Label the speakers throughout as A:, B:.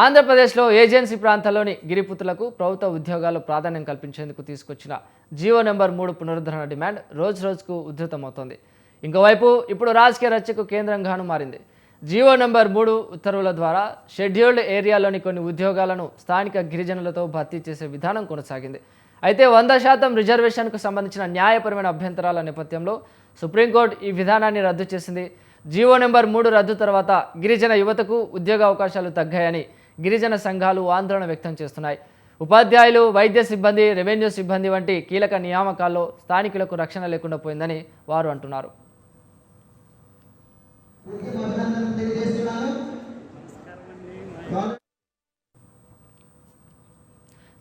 A: ఆంధ్రప్రదేశ్లో ఏజెన్సీ ప్రాంతాల్లోని గిరిపుత్రులకు ప్రభుత్వ ఉద్యోగాలు ప్రాధాన్యం కల్పించేందుకు తీసుకొచ్చిన జీవో నెంబర్ 3 పునరుద్ధరణ డిమాండ్ రోజుకు ఉధృతమవుతోంది. ఇంకోవైపు ఇప్పుడు రాజకీయ రచ్చకు కేంద్రంగాను మారింది. జీవో నెంబర్ 3 ఉత్తర్వుల ద్వారా షెడ్యూల్డ్ ఏరియాలోని కొన్ని ఉద్యోగాలను స్థానిక గిరిజనులతో భర్తీ చేసే విధానం కొనసాగింది. అయితే 100% రిజర్వేషన్కు సంబంధించిన న్యాయపరమైన అభ్యంతరాల నేపథ్యంలో సుప్రీంకోర్టు ఈ విధానాన్ని రద్దు చేసింది. జీవో నెంబర్ 3 రద్దు తర్వాత గిరిజన యువతకు ఉద్యోగ అవకాశాలు తగ్గాయని గిరిజన సంఘాలు ఆందోళన వ్యక్తం చేస్తున్నాయి. ఉపాధ్యాయులు, వైద్య సిబ్బంది, రెవెన్యూ సిబ్బంది వంటి కీలక నియామకాల్లో స్థానికులకు రక్షణ లేకుండా పోయిందని వారు అంటున్నారు.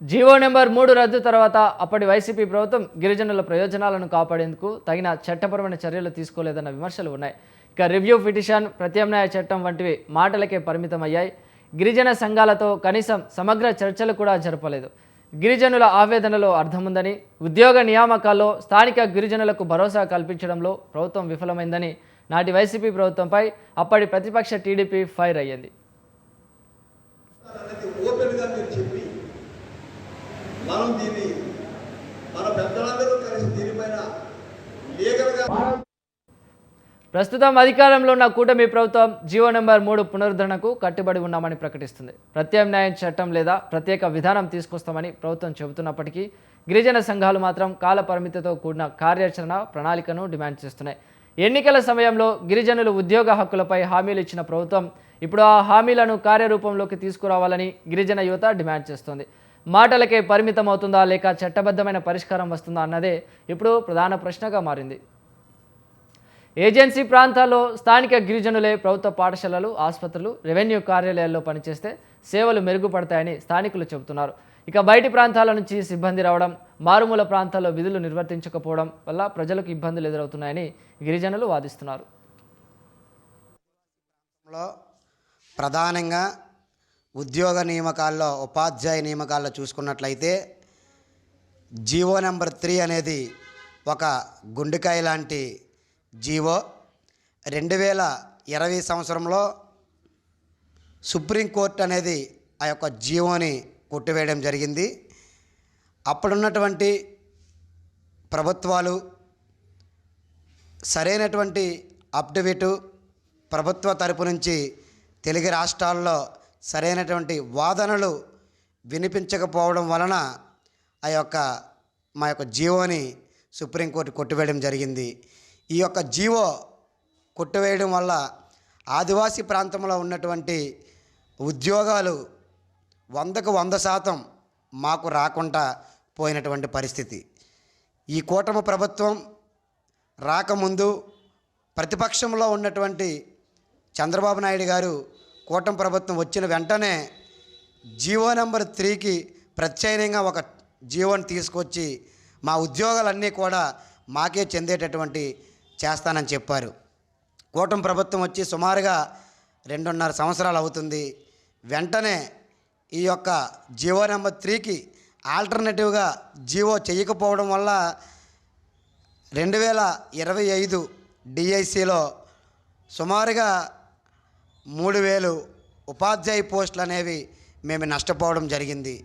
A: జీవో నెంబర్ 3 రద్దు తర్వాత అప్పటి వైసీపీ ప్రభుత్వం గిరిజనుల ప్రయోజనాలను కాపాడేందుకు తగిన చట్టపరమైన చర్యలు తీసుకోలేదన్న విమర్శలు ఉన్నాయి. ఇక రివ్యూ పిటిషన్, ప్రత్యామ్నాయ చట్టం వంటివి మాటలకే పరిమితమయ్యాయి. గిరిజన సంఘాలతో కనీసం సమగ్ర చర్చలు కూడా జరపలేదు. గిరిజనుల ఆవేదనలో అర్థముందని, ఉద్యోగ నియామకాల్లో స్థానిక గిరిజనులకు భరోసా కల్పించడంలో ప్రభుత్వం విఫలమైందని నాటి వైసీపీ ప్రభుత్వంపై అప్పటి ప్రతిపక్ష టీడీపీ ఫైర్ అయ్యింది. ప్రస్తుతం అధికారంలో ఉన్న కూటమి ప్రభుత్వం జీవో నెంబర్ 3 పునరుద్ధరణకు కట్టుబడి ఉన్నామని ప్రకటిస్తుంది. ప్రత్యామ్నాయ చట్టం లేదా ప్రత్యేక విధానం తీసుకొస్తామని ప్రభుత్వం చెబుతున్నప్పటికీ గిరిజన సంఘాలు మాత్రం కాల పరిమితితో కూడిన కార్యాచరణ ప్రణాళికను డిమాండ్ చేస్తున్నాయి. ఎన్నికల సమయంలో గిరిజనులు ఉద్యోగ హక్కులపై హామీలు ఇచ్చిన ప్రభుత్వం ఇప్పుడు ఆ హామీలను కార్యరూపంలోకి తీసుకురావాలని గిరిజన యువత డిమాండ్ చేస్తోంది. మాటలకే పరిమితం అవుతుందా లేక చట్టబద్ధమైన పరిష్కారం వస్తుందా అన్నదే ఇప్పుడు ప్రధాన ప్రశ్నగా మారింది. ఏజెన్సీ ప్రాంతాల్లో స్థానిక గిరిజనులే ప్రభుత్వ పాఠశాలలు, ఆసుపత్రులు, రెవెన్యూ కార్యాలయాల్లో పనిచేస్తే సేవలు మెరుగుపడతాయని స్థానికులు చెబుతున్నారు. ఇక బయటి ప్రాంతాల నుంచి సిబ్బంది రావడం, మారుమూల ప్రాంతాల్లో విధులు నిర్వర్తించకపోవడం వల్ల ప్రజలకు ఇబ్బందులు ఎదురవుతున్నాయని గిరిజనులు వాదిస్తున్నారు.
B: ప్రధానంగా ఉద్యోగ నియామకాల్లో, ఉపాధ్యాయ నియామకాల్లో చూసుకున్నట్లయితే జీవో నెంబర్ 3 అనేది ఒక గుండెకాయ లాంటి జీవో. 2020 సంవత్సరంలో సుప్రీంకోర్టు అనేది ఆ యొక్క జీవోని కొట్టివేయడం జరిగింది. అప్పుడున్నటువంటి ప్రభుత్వాలు సరైనటువంటి అప్డేటు ప్రభుత్వ తరపు నుంచి తెలుగు రాష్ట్రాల్లో సరైనటువంటి వాదనలు వినిపించకపోవడం వలన మా యొక్క జీవోని సుప్రీంకోర్టు కొట్టివేయడం జరిగింది. ఈ యొక్క జీవో కొట్టివేయడం వల్ల ఆదివాసీ ప్రాంతంలో ఉన్నటువంటి ఉద్యోగాలు 100కు 100% మాకు రాకుండా పోయినటువంటి పరిస్థితి. ఈ కూటమి ప్రభుత్వం రాకముందు ప్రతిపక్షంలో ఉన్నటువంటి చంద్రబాబు నాయుడు గారు కూటమి ప్రభుత్వం వచ్చిన వెంటనే జీవో నెంబర్ 3కి ప్రత్యామ్నాయంగా ఒక జీవోని తీసుకొచ్చి మా ఉద్యోగాలన్నీ కూడా మాకే చెందేటటువంటి చేస్తానని చెప్పారు. కూటమి ప్రభుత్వం వచ్చి సుమారుగా 2.5 సంవత్సరాలు అవుతుంది. వెంటనే ఈ యొక్క జీవో నెంబర్ 3కి ఆల్టర్నేటివ్గా జీవో చేయకపోవడం వల్ల 2025 డిఐసిలో సుమారుగా 3000 ఉపాధ్యాయ పోస్టులు అనేవి మేము నష్టపోవడం జరిగింది.